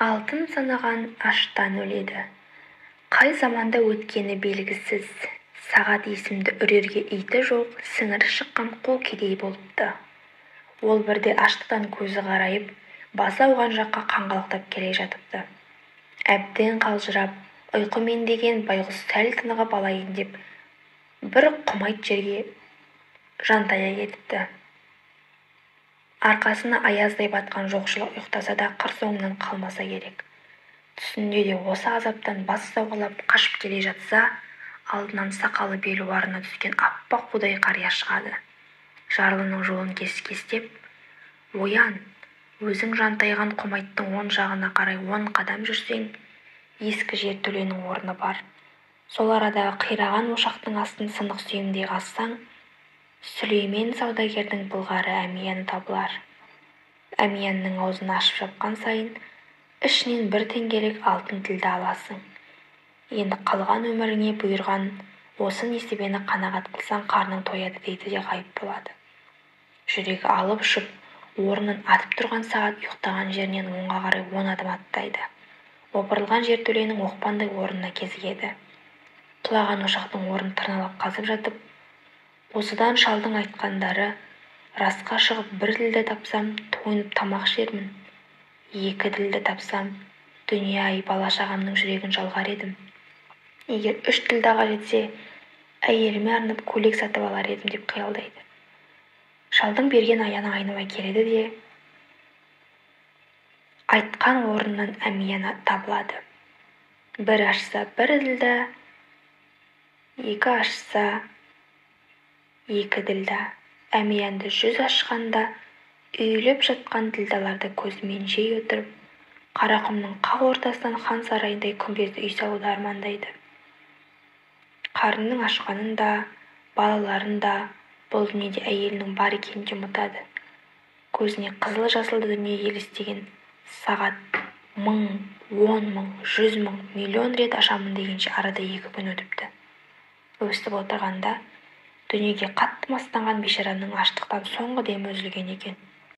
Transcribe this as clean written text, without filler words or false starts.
Алтын санаған аштан өледі. Қай заманда өткені белгісіз. Сағат есімді үрерге иті жоқ, сіңірі шыққан қу кедей болыпты. Ол бірде аштықтан көзі қарайып, басы ауған жаққа қаңғалақтап келе жатыпты. Әбден қалжырап, ұйқы меңдеген байғұс сәл тынығып алайын деп, бір құмайт жерге жантая кетіпті. Арқасына аяздай батқан жоқшылық ұйықтаса да қыр соңынан қалмаса керек. Түсінде де осы азаптан бас сауғалап қашып келе жатса, алдынан сақалы белуарына түскен аппақ қудай қария шығады. Жарлының жолын кес-кестеп, «Оян, өзің жантайған құмайттың оң жағына қарай 10 қадам жүрсең, ескі жертөленің орны бар. Сол арадағы қираған ошақтың астын сынық сүйемдей қазсаң, Сүлеймен саудагердің былғары әмияны табылар. Әмиянның аузын ашып жапқан сайын, ішінен 1 теңгелік алтын тілді аласың. Енді қалған өміріңе бұйырған осы несібені қанағат қылсаң қарның тояды» дейді де ғайып болады. Жүрегі алып ұшып, орнын атып тұрған сағат ұйықтаған жерінен оңға қарай 10 адым аттайды. Опырылған жертөленің оқпандай орнына кезігеді. Құлаған ошақтың орнын тырналап қазып жатып, осыдан шалдың айтқандары расқа шығып, 1 тілді тапсам, тойынып тамақ ішермін. 2 тілді тапсам, дүние-ай бала-шағамның жүрегін жалғар едім. Егер 3 тілді жетсе, әйеліме арнап көйлек сатып алар едім деп қиялдайды. Шалдың берген аяны айнымай келеді де, айтқан орнынан әмияна табылады. 1 ашса 1 тілді, 2 ашса 2 тілді. Әмиянды 100 ашқанда, үйіліп жатқан тілдаларды көзімен жей отырып, Қарақұмның қақ ортасынан хан сарайындай күмбезді үй салуды армандайды. Қарнының ашқанын да, балаларын да, бұл дүниеде әйелінің бар екенін де ұмытады. Көзіне қызыл-жасылды дүние елестеген сағат 1000, 10.000, 100.000, миллион рет ашамын дегенше арада 2 күн өтіпті. Өстіп отырғанда, дүниеге қатты мастанған бейшараның аштықтан соңғы демі үзілген екен.